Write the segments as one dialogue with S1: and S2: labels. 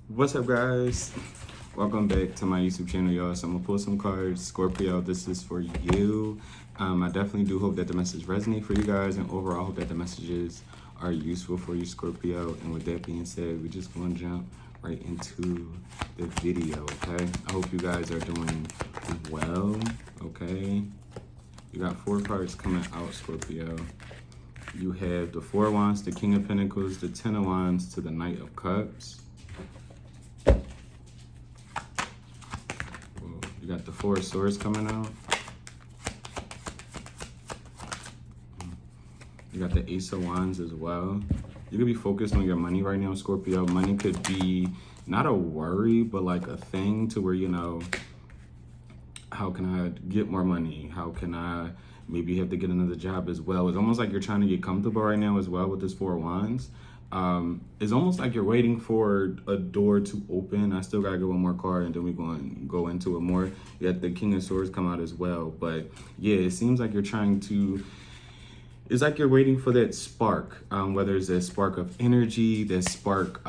S1: What's up, guys? Welcome back to my YouTube channel, y'all. So I'm gonna pull some cards. Scorpio, this is for you. I definitely do hope that the message resonates for you guys, and overall hope that the messages are useful for you, Scorpio. And with that being said, we're just gonna jump right into the video, okay? I hope you guys are doing well, okay? You got 4 cards coming out, Scorpio. You have the 4 of Wands, the King of Pentacles, the 10 of Wands to the Knight of Cups. You got the 4 of Swords coming out. You got the Ace of Wands as well. You could be focused on your money right now, Scorpio. Money could be not a worry, but like a thing to where, you know, how can I get more money? How can I maybe have to get another job as well? It's almost like you're trying to get comfortable right now as well with this 4 of Wands. It's almost like you're waiting for a door to open. I still gotta get one more card and then we're going to go into it more. You got the King of Swords come out as well. But yeah, it seems like you're trying to, it's like you're waiting for that spark, whether it's a spark of energy, that spark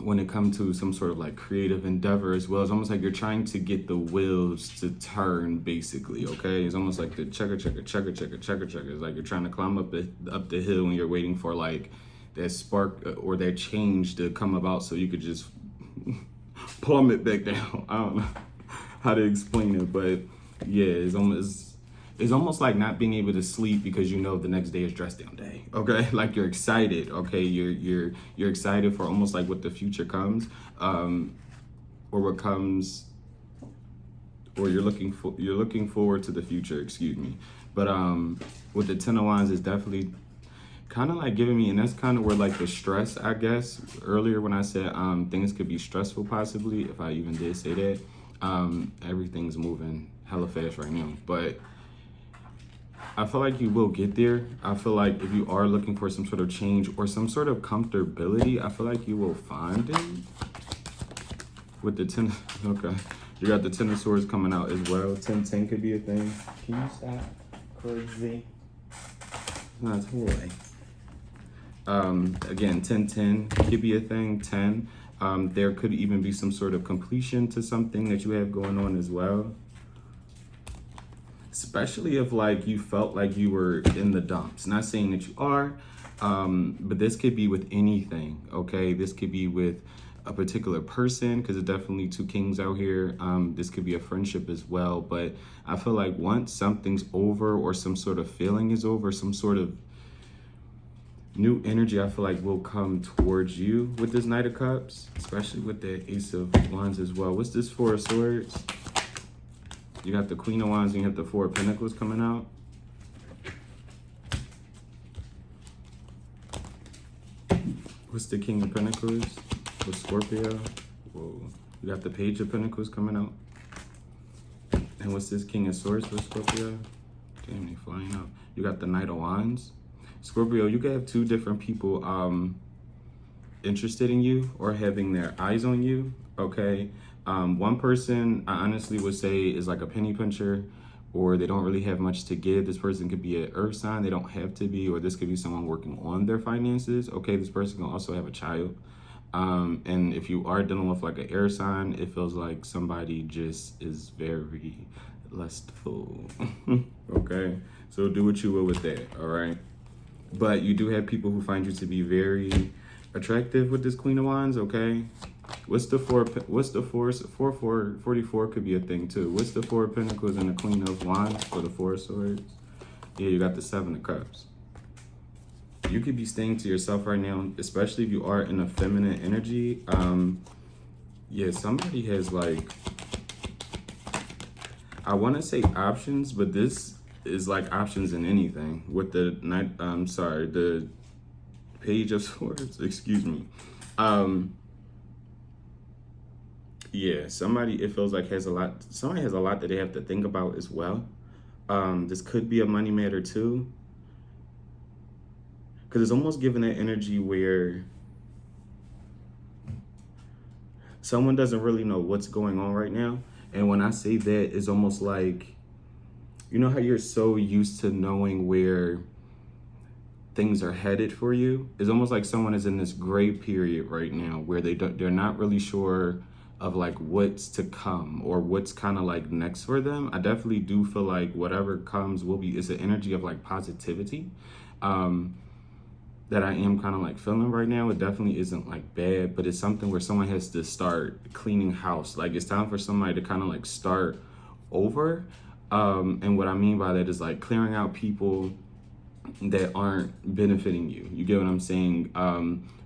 S1: when it comes to some sort of like creative endeavor as well. It's almost like you're trying to get the wheels to turn, basically, okay? It's almost like the checker. It's like you're trying to climb up the hill and you're waiting for like that spark or that change to come about so you could just plummet back down. I don't know how to explain it, but yeah, it's almost like not being able to sleep because you know the next day is dress down day. Okay, like you're excited. Okay, you're excited for almost like what the future comes, or what comes, or you're looking forward to the future. Excuse me, but with the 10 of Wands, it's definitely kind of like giving me, and that's kind of where like the stress, I guess, earlier when I said things could be stressful possibly, if I even did say that. Everything's moving hella fast right now, but I feel like you will get there. I feel like if you are looking for some sort of change or some sort of comfortability, I feel like you will find it. With the 10, okay. You got the 10 of Swords coming out as well. 10-10 could be a thing. Can you stop? Crazy. Not toy. Again, 10-10 could be a thing. 10. There could even be some sort of completion to something that you have going on as well. Especially if like you felt like you were in the dumps. Not saying that you are, but this could be with anything, okay? This could be with a particular person, because there's definitely 2 kings out here. This could be a friendship as well, but I feel like once something's over or some sort of feeling is over, some sort of new energy, I feel like will come towards you with this Knight of Cups, especially with the Ace of Wands as well. What's this 4 of Swords? You got the Queen of Wands and you have the 4 of Pentacles coming out. What's the King of Pentacles with Scorpio? Whoa. You got the Page of Pentacles coming out. And what's this King of Swords with Scorpio? Damn, they flying out. You got the Knight of Wands. Scorpio, you could have 2 different people interested in you or having their eyes on you, okay? One person I honestly would say is like a penny pincher, or they don't really have much to give. This person could be an earth sign, they don't have to be, or this could be someone working on their finances, okay? This person can also have a child. And if you are dealing with like an air sign, it feels like somebody just is very lustful, okay? So do what you will with that, all right? But you do have people who find you to be very attractive with this Queen of Wands, okay? What's the 44 could be a thing too. What's the 4 of Pentacles and the Queen of Wands for the 4 of Swords? Yeah, you got the 7 of Cups. You could be staying to yourself right now, especially if you are in a feminine energy. Yeah, somebody has like, I want to say options, but this is like options in anything with the the Page of Swords, excuse me. Yeah, somebody, it feels like somebody has a lot that they have to think about as well. This could be a money matter too, because it's almost giving that energy where someone doesn't really know what's going on right now. And when I say that, it's almost like, you know how you're so used to knowing where things are headed for you. It's almost like someone is in this gray period right now where they're not really sure of like what's to come or what's kind of like next for them. I definitely do feel like whatever comes will be, it's an energy of like positivity that I am kind of like feeling right now. It definitely isn't like bad, but it's something where someone has to start cleaning house. Like it's time for somebody to kind of like start over. And what I mean by that is like clearing out people that aren't benefiting you. You get what I'm saying?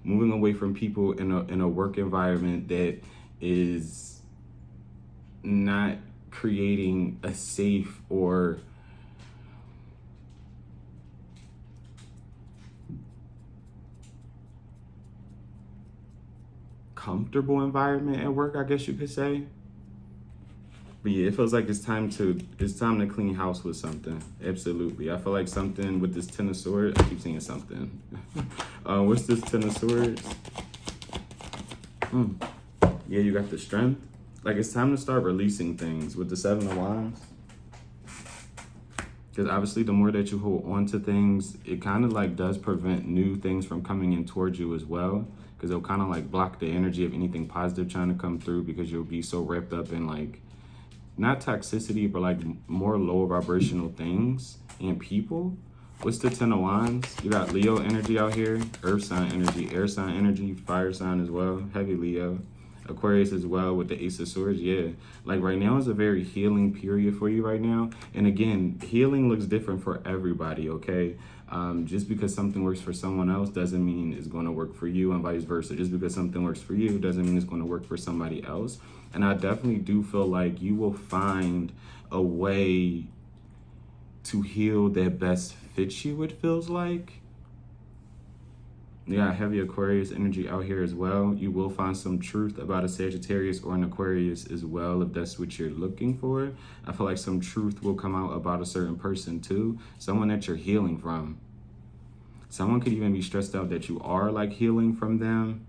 S1: Moving away from people in a work environment that is not creating a safe or comfortable environment at work, I guess you could say. But yeah, it feels like it's time to clean house with something. Absolutely. I feel like something with this Ten of Swords. I keep saying something. What's this Ten of Swords? Yeah, you got the Strength. Like it's time to start releasing things with the Seven of Wands. Because obviously the more that you hold on to things, it kind of like does prevent new things from coming in towards you as well. Because it'll kind of like block the energy of anything positive trying to come through, because you'll be so wrapped up in like, not toxicity, but like more low vibrational things and people. What's the Ten of Wands? You got Leo energy out here, earth sign energy, air sign energy, fire sign as well, heavy Leo. Aquarius as well with the Ace of Swords. Yeah, like right now is a very healing period for you right now. And again, healing looks different for everybody, okay? Just because something works for someone else doesn't mean it's going to work for you, and vice versa. Just because something works for you doesn't mean it's going to work for somebody else. And I definitely do feel like you will find a way to heal that best fits you, it feels like. You got heavy Aquarius energy out here as well. You will find some truth about a Sagittarius or an Aquarius as well, if that's what you're looking for. I feel like some truth will come out about a certain person too. Someone that you're healing from. Someone could even be stressed out that you are like healing from them.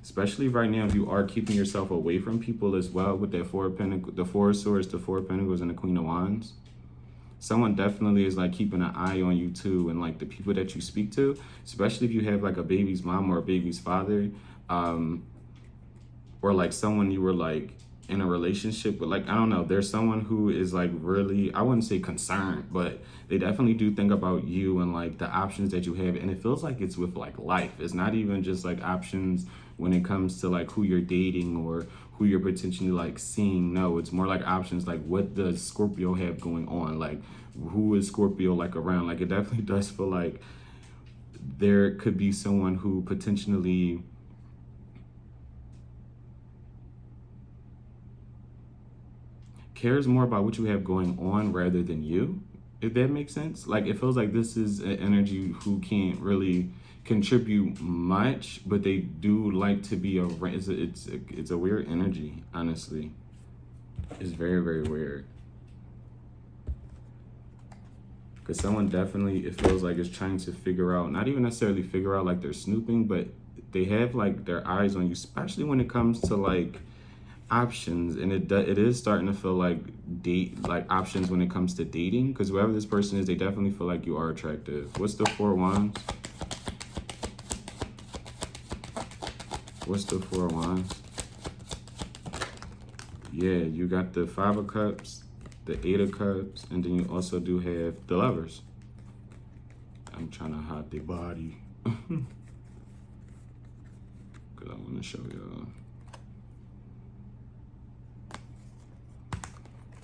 S1: Especially right now, if you are keeping yourself away from people as well with that the Four of Swords, the Four of Pentacles, and the Queen of Wands. Someone definitely is like keeping an eye on you too, and like the people that you speak to, especially if you have like a baby's mom or a baby's father, or like someone you were like in a relationship with. Like, I don't know, there's someone who is like really, I wouldn't say concerned, but they definitely do think about you and like the options that you have. And it feels like it's with like life. It's not even just like options when it comes to like who you're dating or who you're potentially like seeing. No, it's more like options like what does Scorpio have going on? Like who is Scorpio like around? Like it definitely does feel like there could be someone who potentially cares more about what you have going on rather than you, if that makes sense. Like it feels like this is an energy who can't really contribute much, but they do like to be a, it's a weird energy, honestly. It's very, very weird. Because someone definitely, it feels like, is trying to figure out, not even necessarily figure out like they're snooping, but they have like their eyes on you, especially when it comes to like options. And it is starting to feel like options when it comes to dating, because whoever this person is, they definitely feel like you are attractive. What's the Four of Wands? What's the Four of Wands? Yeah, you got the Five of Cups, the Eight of Cups, and then you also do have the Lovers. I'm trying to hide the body because I want to show y'all.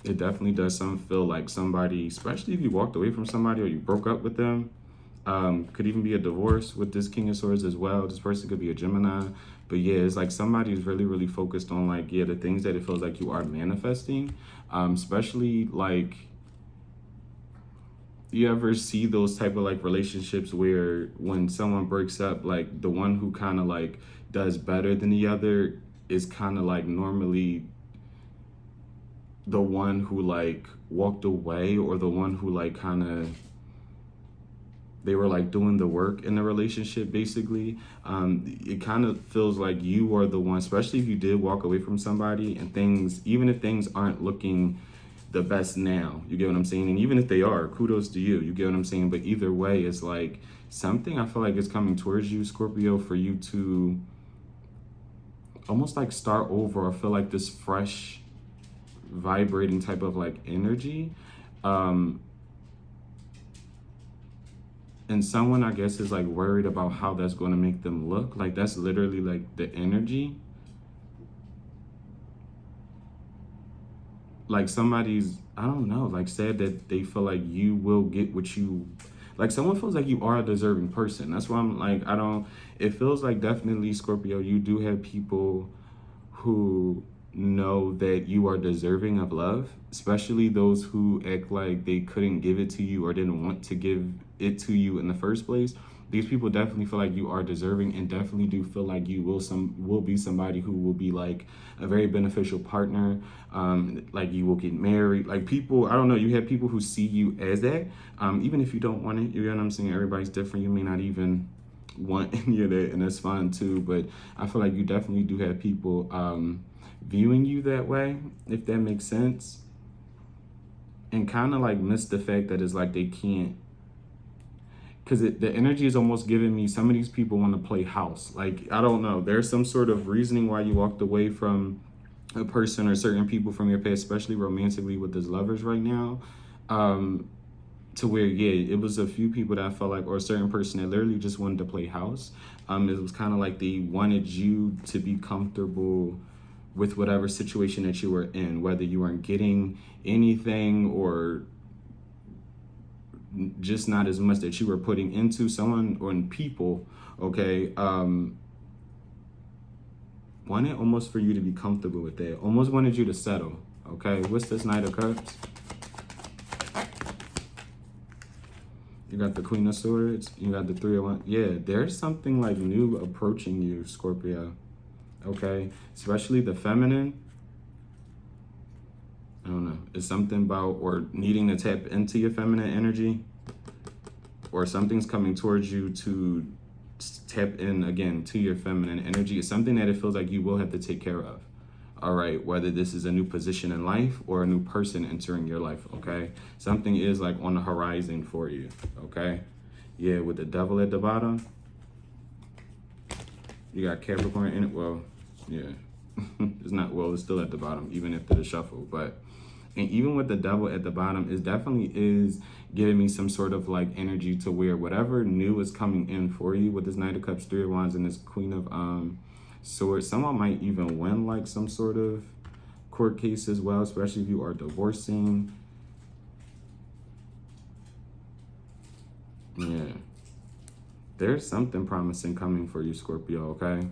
S1: It definitely does feel like somebody, especially if you walked away from somebody or you broke up with them. Could even be a divorce with this King of Swords as well. This person could be a Gemini. But yeah, it's like somebody's really, really focused on like, yeah, the things that it feels like you are manifesting. Especially like, you ever see those type of like relationships where when someone breaks up, like the one who kind of like does better than the other is kind of like normally the one who like walked away, or the one who like kind of, they were like doing the work in the relationship basically. It kind of feels like you are the one, especially if you did walk away from somebody and things, even if things aren't looking the best now. You get what I'm saying? And even if they are, kudos to you. You get what I'm saying? But either way, it's like something I feel like is coming towards you, Scorpio, for you to almost like start over. I feel like this fresh, vibrating type of like energy. And someone, I guess, is like worried about how that's going to make them look. Like that's literally like the energy. Like somebody's, I don't know, like said that they feel like you will get what you, like someone feels like you are a deserving person. That's why I'm like, it feels like definitely, Scorpio, you do have people who know that you are deserving of love, especially those who act like they couldn't give it to you or didn't want to give it to you in the first place. These people definitely feel like you are deserving, and definitely do feel like you will be somebody who will be like a very beneficial partner. Like you will get married. Like people, I don't know, you have people who see you as that. Even if you don't want it, you know what I'm saying? Everybody's different. You may not even want any of that, and that's fine too. But I feel like you definitely do have people viewing you that way, if that makes sense, and kind of like miss the fact that it's like they can't, because the energy is almost giving me some of these people want to play house. Like, I don't know, there's some sort of reasoning why you walked away from a person or certain people from your past, especially romantically with this lovers right now, to where, yeah, it was a few people that I felt like, or a certain person that literally just wanted to play house. It was kind of like they wanted you to be comfortable with whatever situation that you were in, whether you weren't getting anything or just not as much that you were putting into someone or in people, okay? Wanted almost for you to be comfortable with that, almost wanted you to settle, okay? What's this Knight of Cups? You got the Queen of Swords, you got the Three of Wands. Yeah, there's something like new approaching you, Scorpio, okay? Especially the feminine. I don't know. It's something about, or needing to tap into your feminine energy, or something's coming towards you to tap in again to your feminine energy. It's something that it feels like you will have to take care of. All right, whether this is a new position in life or a new person entering your life, okay? Something is like on the horizon for you, okay? Yeah, with the Devil at the bottom. You got Capricorn in it. Well, yeah. It's not, well, it's still at the bottom, even after the shuffle. But, and even with the Devil at the bottom, it definitely is giving me some sort of like energy to where whatever new is coming in for you with this Knight of Cups, Three of Wands, and this Queen of Swords, someone might even win like some sort of court case as well, especially if you are divorcing. Yeah. There's something promising coming for you, Scorpio, okay?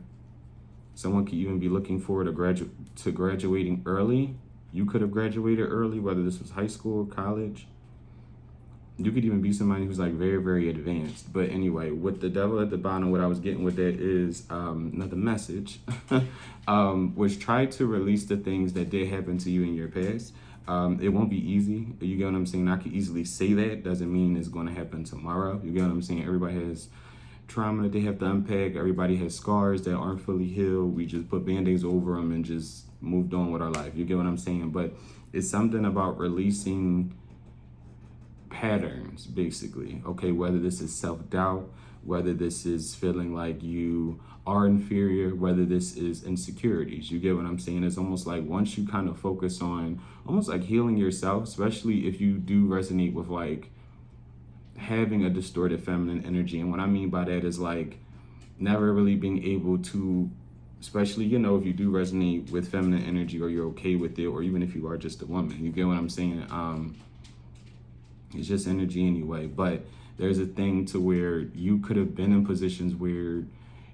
S1: Someone could even be looking forward to graduating early. You could have graduated early, whether this was high school, college. You could even be somebody who's like very, very advanced. But anyway, with the Devil at the bottom, what I was getting with that is another message, was try to release the things that did happen to you in your past. It won't be easy. You get what I'm saying? I could easily say that. Doesn't mean it's going to happen tomorrow. You get what I'm saying? Everybody has trauma that they have to unpack. Everybody has scars that aren't fully healed. We just put band-aids over them and just moved on with our life. You get what I'm saying? But it's something about releasing patterns, basically, okay? Whether this is self-doubt, whether this is feeling like you are inferior, whether this is insecurities. You get what I'm saying? It's almost like once you kind of focus on almost like healing yourself, especially if you do resonate with like having a distorted feminine energy. And what I mean by that is like never really being able to, especially, you know, if you do resonate with feminine energy or you're okay with it, or even if you are just a woman, you get what I'm saying? It's just energy anyway. But there's a thing to where you could have been in positions where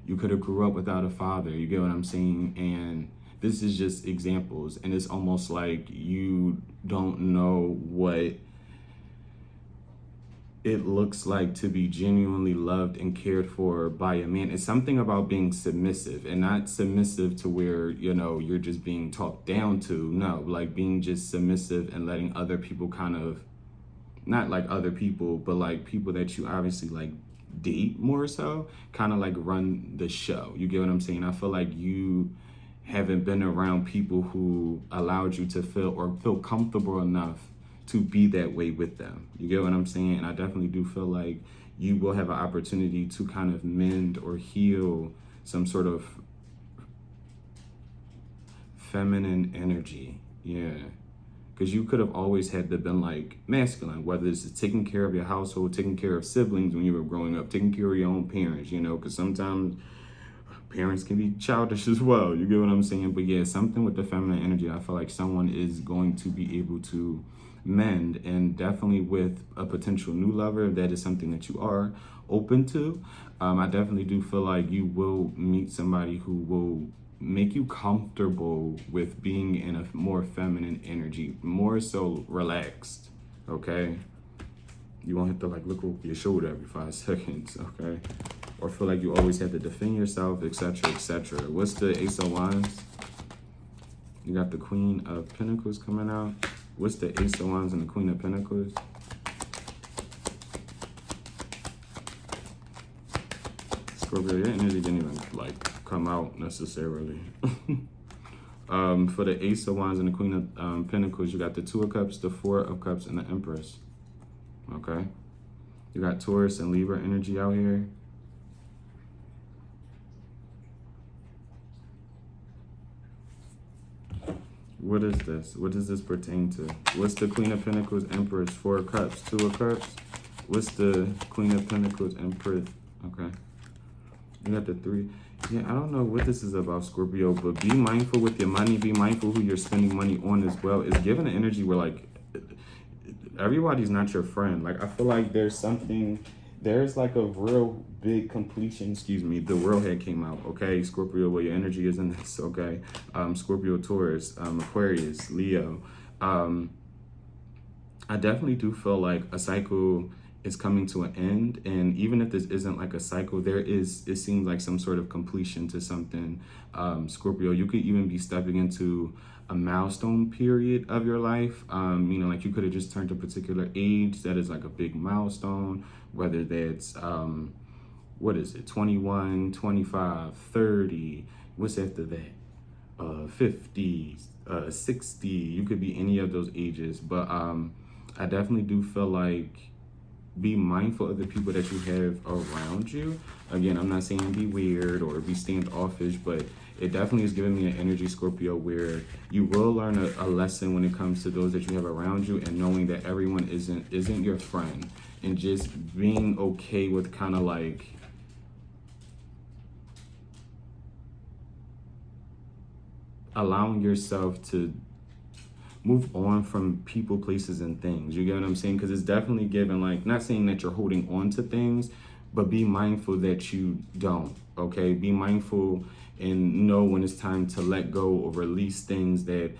S1: you could have grew up without a father. You get what I'm saying? And this is just examples. And it's almost like you don't know what it looks like to be genuinely loved and cared for by a man. It's something about being submissive, and not submissive to where, you know, you're just being talked down to. No, like being just submissive and letting other people kind of, not like other people, but like people that you obviously like date more so, kind of like run the show. You get what I'm saying? I feel like you haven't been around people who allowed you to feel comfortable enough to be that way with them. You get what I'm saying? And I definitely do feel like you will have an opportunity to kind of mend or heal some sort of feminine energy. Yeah. Because you could have always had to been like masculine, whether it's taking care of your household, taking care of siblings when you were growing up, taking care of your own parents, you know, because sometimes parents can be childish as well. You get what I'm saying? But yeah, something with the feminine energy, I feel like someone is going to be able to mend, and definitely with a potential new lover, if that is something that you are open to. I definitely do feel like you will meet somebody who will make you comfortable with being in a more feminine energy, more so relaxed, okay? You won't have to like look over your shoulder every 5 seconds, okay? Or feel like you always have to defend yourself, etc., etc. What's the Ace of Wands? You got the Queen of Pentacles coming out. What's the Ace of Wands and the Queen of Pentacles? Scorpio, your energy didn't even like come out necessarily. For the Ace of Wands and the Queen of Pentacles, you got the Two of Cups, the Four of Cups, and the Empress. Okay? You got Taurus and Libra energy out here. What is this? What does this pertain to? What's the Queen of Pentacles, Empress, Four of Cups, Two of Cups? What's the Queen of Pentacles, Empress? Okay. You got the three. Yeah, I don't know what this is about, Scorpio, but be mindful with your money. Be mindful who you're spending money on as well. It's giving an energy where, like, everybody's not your friend. Like, I feel like there's like a real big completion. The world head came out, okay? Scorpio, where your energy is in this, okay? Scorpio, Taurus, Aquarius, Leo. I definitely do feel like a cycle is coming to an end, and even if this isn't like a cycle, it seems like some sort of completion to something. Scorpio, you could even be stepping into a milestone period of your life. You know, like you could have just turned a particular age that is like a big milestone, whether that's what is it, 21, 25, 30, what's after that, 50, 60. You could be any of those ages, but I definitely do feel like be mindful of the people that you have around you. Again, I'm not saying be weird or be standoffish, but it definitely is giving me an energy, Scorpio, where you will learn a lesson when it comes to those that you have around you, and knowing that everyone isn't your friend, and just being okay with kind of like allowing yourself to move on from people, places, and things. You get what I'm saying? Because it's definitely given, like, not saying that you're holding on to things, but be mindful that you don't, okay? Be mindful and know when it's time to let go or release things that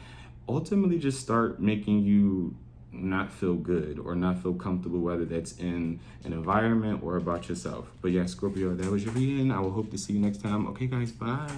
S1: ultimately just start making you not feel good or not feel comfortable, whether that's in an environment or about yourself. But yeah, Scorpio, that was your reading. I will hope to see you next time. Okay, guys, bye.